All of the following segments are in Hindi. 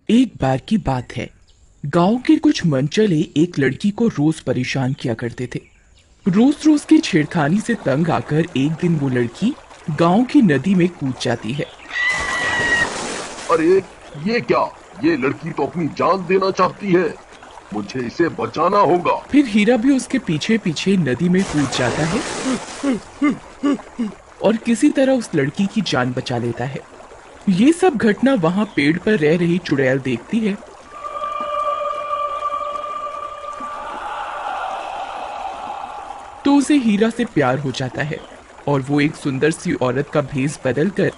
एक बार की बात है। गांव के कुछ मनचले एक लड़की को रोज परेशान किया करते थे। रोज रोज की छेड़खानी से तंग आकर एक दिन वो लड़की गांव की नदी में कूद जाती है। अरे ये क्या? ये लड़की तो अपनी जान देना चाहती है। मुझे इसे बचाना होगा। फिर हीरा भी उसके पीछे पीछे नदी में कूद जाता है और किसी तरह उस लड़की की जान बचा लेता है। ये सब घटना वहां पेड़ पर रह रही चुड़ैल देखती है। तो उसे हीरा से प्यार हो जाता है और वो एक सुंदर सी औरत का भेष बदल कर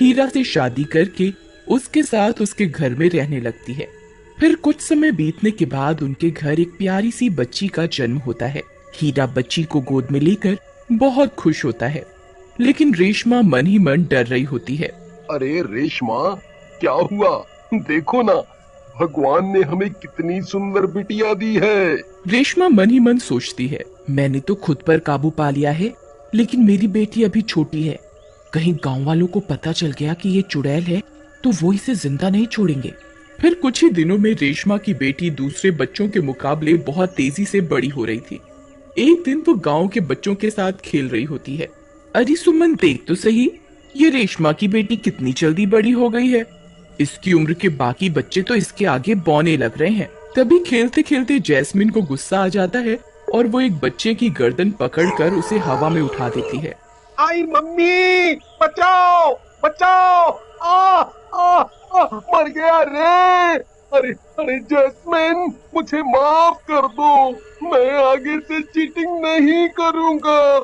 हीरा से शादी करके उसके साथ उसके घर में रहने लगती है। फिर कुछ समय बीतने के बाद उनके घर एक प्यारी सी बच्ची का जन्म होता है। हीरा बच्ची को गोद में लेकर बहुत खुश होता है, लेकिन रेशमा मन ही मन डर रही होती है। अरे रेशमा, क्या हुआ? देखो ना, भगवान ने हमें कितनी सुंदर बिटिया दी है। रेशमा मन ही मन सोचती है, मैंने तो खुद पर काबू पा लिया है, लेकिन मेरी बेटी अभी छोटी है। कहीं गांव वालों को पता चल गया कि ये चुड़ैल है तो वो इसे जिंदा नहीं छोड़ेंगे। फिर कुछ ही दिनों में रेशमा की बेटी दूसरे बच्चों के मुकाबले बहुत तेजी से बड़ी हो रही थी। एक दिन वो गांव के बच्चों के साथ खेल रही होती है। अरे सुमन, देख तो सही, ये रेशमा की बेटी कितनी जल्दी बड़ी हो गई है। इसकी उम्र के बाकी बच्चे तो इसके आगे बौने लग रहे हैं। तभी खेलते खेलते जैस्मिन को गुस्सा आ जाता है और वो एक बच्चे की गर्दन पकड़कर उसे हवा में उठा देती है। आई मम्मी, बचाओ बचाओ! आ आ आ मर गया रे! अरे अरे जैस्मिन, मुझे माफ कर दो। मैं आगे से चीटिंग नहीं करूंगा।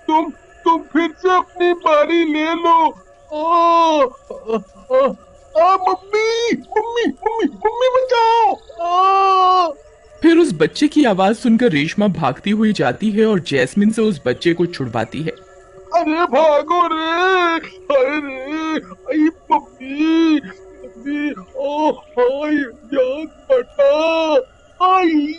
तुम फिर से अपनी बारी ले लो। मम्मी मम्मी मम्मी मम्मी बचाओ! आ फिर उस बच्चे की आवाज सुनकर रेशमा भागती हुई जाती है और जैस्मिन से उस बच्चे को छुड़वाती है। अरे भागो रे! अरे आई मम्मी मम्मी! ओ हाय, जान बटा! आई!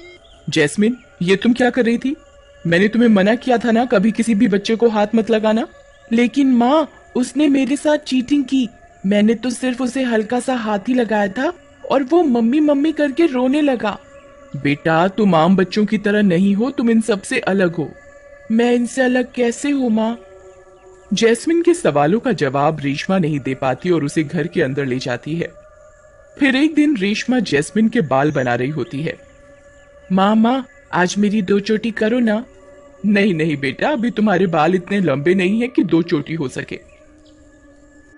जैस्मिन, ये तुम क्या कर रही थी? मैंने तुम्हें मना किया था ना, कभी किसी भी बच्चे को हाथ मत लगाना। लेकिन माँ, उसने मेरे साथ चीटिंग की। मैंने तो सिर्फ उसे हल्का सा हाथ ही लगाया था और वो मम्मी मम्मी करके रोने लगा। बेटा, तुम आम बच्चों की तरह नहीं हो, तुम इन सबसे अलग हो। मैं इनसे अलग कैसे हूँ माँ? जैस्मिन के सवालों का जवाब रेशमा नहीं दे पाती और उसे घर के अंदर ले जाती है। फिर एक दिन रेशमा जैस्मिन के बाल बना रही होती है। माँ माँ, आज मेरी दो चोटी करो ना। नहीं नहीं बेटा, अभी तुम्हारे बाल इतने लंबे नहीं है कि दो चोटी हो सके।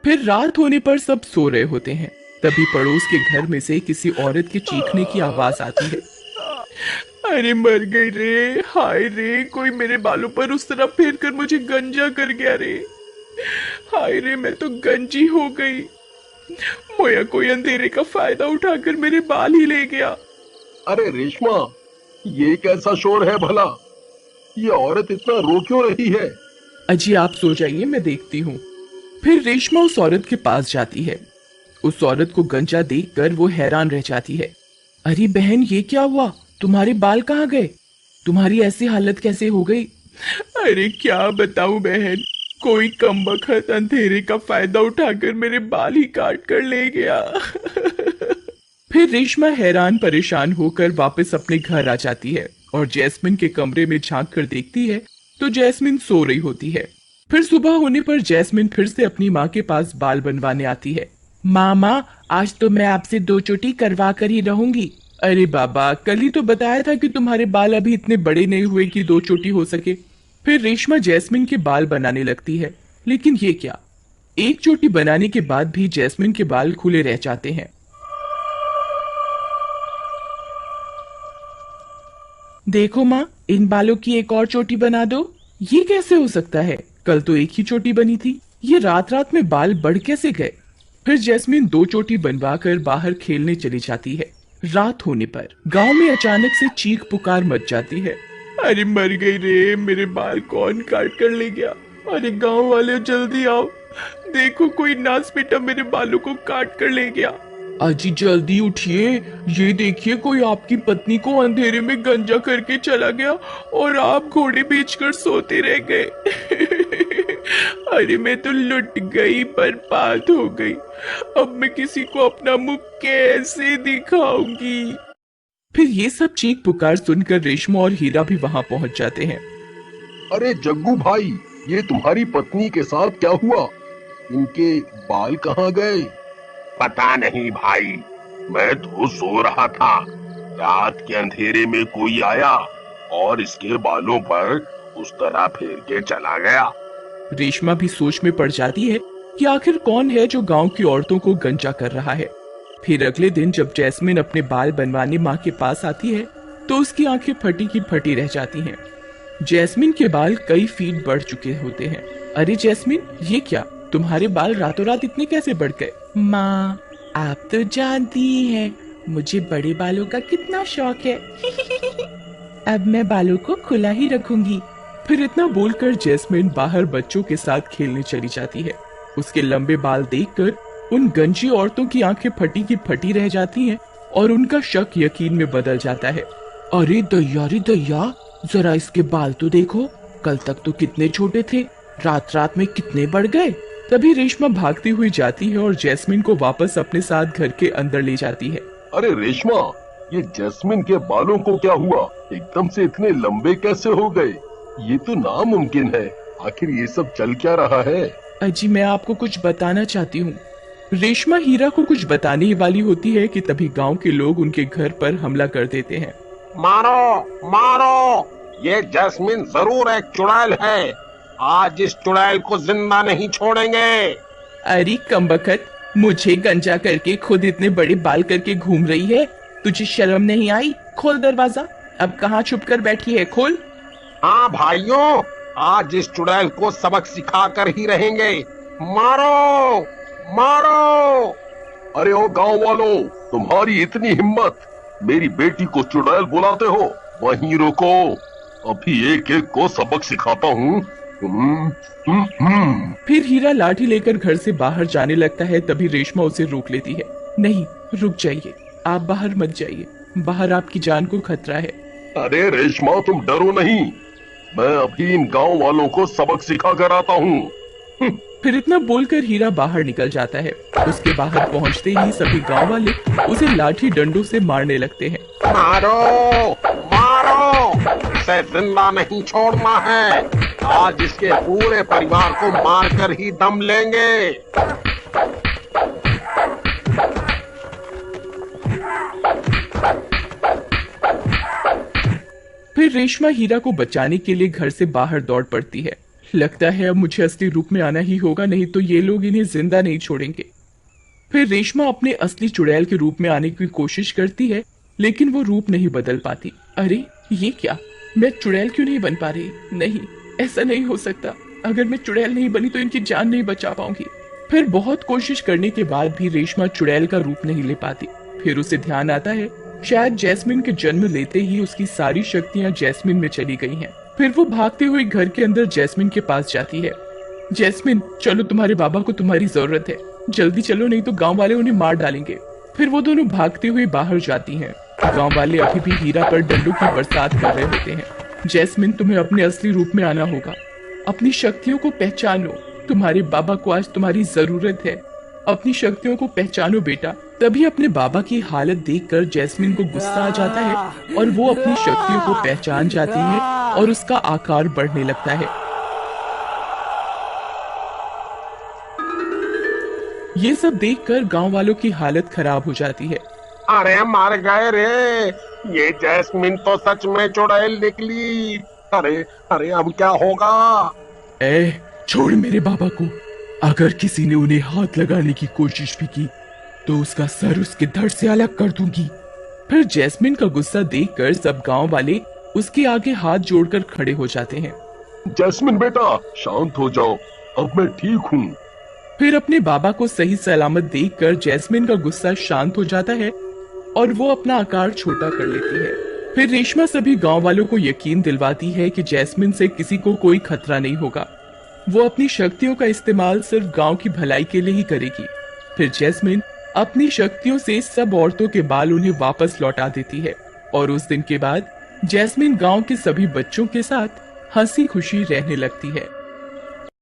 फिर रात होने पर सब सो रहे होते हैं। तभी पड़ोस के घर में से किसी औरत के चीखने की आवाज आती है। अरे मर गई रे, हाय रे, कोई मेरे बालों पर उस तरह फेर कर मुझे गंजा कर गया रे। हाय रे, मैं तो गंजी हो गई। मोया कोई अंधेरे का फायदा उठाकर मेरे बाल ही ले गया। अरे रेशमा, ये कैसा शोर है भला? ये औरत इतना रो क्यों रही है? अजी आप सो जाइए, मैं देखती हूँ। फिर रेशमा उस औरत के पास जाती है। उस औरत को गंजा देखकर वो हैरान रह जाती है। अरे बहन, ये क्या हुआ? तुम्हारे बाल कहाँ गए? तुम्हारी ऐसी हालत कैसे हो गई? अरे क्या बताऊं बहन, कोई कमबख्त अंधेरे का फायदा उठाकर मेरे बाल ही काट कर ले गया। फिर रेशमा हैरान परेशान होकर वापस अपने घर आ जाती है और जैस्मिन के कमरे में झांक कर देखती है तो जैस्मिन सो रही होती है। फिर सुबह होने पर जैस्मिन फिर से अपनी माँ के पास बाल बनवाने आती है। माँ, आज तो मैं आपसे दो चोटी करवा कर ही रहूंगी। अरे बाबा, कल ही तो बताया था कि तुम्हारे बाल अभी इतने बड़े नहीं हुए कि दो चोटी हो सके। फिर रेशमा जैस्मिन के बाल बनाने लगती है, लेकिन ये क्या, एक चोटी बनाने के बाद भी जैस्मिन के बाल खुले रह जाते हैं। देखो माँ, इन बालों की एक और चोटी बना दो। ये कैसे हो सकता है? कल तो एक ही चोटी बनी थी, ये रात रात में बाल बढ़ कैसे गए? फिर जैस्मिन दो चोटी बनवाकर बाहर खेलने चली जाती है। रात होने पर गांव में अचानक से चीख पुकार मच जाती है। अरे मर गई रे, मेरे बाल कौन काट कर ले गया? अरे गांव वाले जल्दी आओ, देखो कोई नास बेटा मेरे बालों को काट कर ले गया। अजी जल्दी उठिए, ये देखिए कोई आपकी पत्नी को अंधेरे में गंजा करके चला गया और आप घोड़े बेचकर सोते रह गए। अरे मैं तो लुट गई, बर्बाद हो गई। अब मैं किसी को अपना मुंह कैसे दिखाऊंगी। फिर ये सब चीख पुकार सुनकर रेशमा और हीरा भी वहां पहुंच जाते हैं। अरे जग्गू भाई, ये तुम्हारी पत्नी के साथ क्या हुआ? इनके बाल कहाँ गए? पता नहीं भाई, मैं तो सो रहा था। रात के अंधेरे में कोई आया और इसके बालों पर उस तरह फेर के चला गया। रेशमा भी सोच में पड़ जाती है कि आखिर कौन है जो गांव की औरतों को गंजा कर रहा है। फिर अगले दिन जब जैस्मिन अपने बाल बनवाने माँ के पास आती है तो उसकी आंखें फटी की फटी रह जाती हैं। जैस्मिन के बाल कई फीट बढ़ चुके होते हैं। अरे जैस्मिन, ये क्या, तुम्हारे बाल रातों रात इतने कैसे बढ़ गए? माँ, आप तो जानती ही हैं मुझे बड़े बालों का कितना शौक है। अब मैं बालों को खुला ही रखूंगी। फिर इतना बोलकर जैस्मिन बाहर बच्चों के साथ खेलने चली जाती है। उसके लंबे बाल देखकर उन गंजी औरतों की आंखें फटी की फटी रह जाती हैं और उनका शक यकीन में बदल जाता है। अरे दैया रे दैया, जरा इसके बाल तो देखो, कल तक तो कितने छोटे थे, रात रात में कितने बढ़ गए। तभी रेशमा भागती हुई जाती है और जैस्मिन को वापस अपने साथ घर के अंदर ले जाती है। अरे रेशमा, ये जैस्मिन के बालों को क्या हुआ? एकदम से इतने लंबे कैसे हो गए? ये तो नामुमकिन है। आखिर ये सब चल क्या रहा है? अजी मैं आपको कुछ बताना चाहती हूँ। रेशमा हीरा को कुछ बताने ही वाली होती है कि तभी गांव के लोग उनके घर पर हमला कर देते हैं। मारो मारो, ये जैस्मिन जरूर एक चुड़ैल है। आज इस चुड़ैल को जिंदा नहीं छोड़ेंगे। अरे कमबख्त, मुझे गंजा करके खुद इतने बड़े बाल करके घूम रही है, तुझे शर्म नहीं आई? खोल दरवाजा, अब कहाँ छुप कर बैठी है, खोल। हाँ भाइयों, आज इस चुड़ैल को सबक सिखा कर ही रहेंगे। मारो मारो। अरे ओ गांव वालों, तुम्हारी इतनी हिम्मत, मेरी बेटी को चुड़ैल बुलाते हो? वहीं रुको, अभी एक एक को सबक सिखाता हूँ। फिर हीरा लाठी लेकर घर से बाहर जाने लगता है। तभी रेशमा उसे रोक लेती है। नहीं, रुक जाइए, आप बाहर मत जाइए, बाहर आपकी जान को खतरा है। अरे रेशमा, तुम डरो नहीं, मैं अभी इन गांव वालों को सबक सिखा कर आता हूँ। फिर इतना बोलकर हीरा बाहर निकल जाता है। उसके बाहर पहुंचते ही सभी गांव वाले उसे लाठी डंडों से मारने लगते हैं। मारो मारो, इसे जिंदा नहीं छोड़ना है। आज इसके पूरे परिवार को मारकर ही दम लेंगे। फिर रेशमा हीरा को बचाने के लिए घर से बाहर दौड़ पड़ती है। लगता है अब मुझे असली रूप में आना ही होगा, नहीं तो ये लोग इन्हें जिंदा नहीं छोड़ेंगे। फिर रेशमा अपने असली चुड़ैल के रूप में आने की कोशिश करती है, लेकिन वो रूप नहीं बदल पाती। अरे ये क्या, मैं चुड़ैल क्यों नहीं बन पा रही? नहीं, ऐसा नहीं हो सकता। अगर मैं चुड़ैल नहीं बनी तो इनकी जान नहीं बचा पाऊंगी। फिर बहुत कोशिश करने के बाद भी रेशमा चुड़ैल का रूप नहीं ले पाती। फिर उसे ध्यान आता है शायद जैस्मिन के जन्म लेते ही उसकी सारी शक्तियां जैस्मिन में चली गई हैं। फिर वो भागते हुए घर के अंदर जैस्मिन के पास जाती है। जैस्मिन, चलो, तुम्हारे बाबा को तुम्हारी जरूरत है, जल्दी चलो, नहीं तो गांव वाले उन्हें मार डालेंगे। फिर वो दोनों भागते हुए बाहर जाती हैं। गांव वाले अभी भी हीरा पर डंडों की बरसात कर रहे होते हैं। जैस्मिन, तुम्हें अपने असली रूप में आना होगा, अपनी शक्तियों को पहचानो, तुम्हारे बाबा को आज तुम्हारी जरूरत है। अपनी शक्तियों को पहचानो बेटा। तभी अपने बाबा की हालत देखकर जैस्मिन को गुस्सा आ जाता है और वो अपनी शक्तियों को पहचान जाती है और उसका आकार बढ़ने लगता है। ये सब देखकर गांव वालों की हालत खराब हो जाती है। अरे मार गए रे, ये जैस्मिन तो सच में चुड़ैल निकली। अरे अरे, अब क्या होगा? ए, छोड़ मेरे बाबा को। अगर किसी ने उन्हें हाथ लगाने की कोशिश भी की तो उसका सर उसके धड़ से अलग कर दूंगी। फिर जैस्मिन का गुस्सा देखकर सब गांव वाले उसके आगे हाथ जोड़कर खड़े हो जाते हैं। जैस्मिन बेटा, शांत हो जाओ, अब मैं ठीक हूँ। फिर अपने बाबा को सही सलामत देखकर जैस्मिन का गुस्सा शांत हो जाता है और वो अपना आकार छोटा कर लेती है। फिर रेशमा सभी गांव वालों को यकीन दिलवाती है कि जैस्मिन से किसी को कोई खतरा नहीं होगा। वो अपनी शक्तियों का इस्तेमाल सिर्फ गांव की भलाई के लिए ही करेगी। फिर जैस्मिन अपनी शक्तियों से सब औरतों के बाल उन्हें वापस लौटा देती है और उस दिन के बाद जैस्मिन गांव के सभी बच्चों के साथ हंसी खुशी रहने लगती है।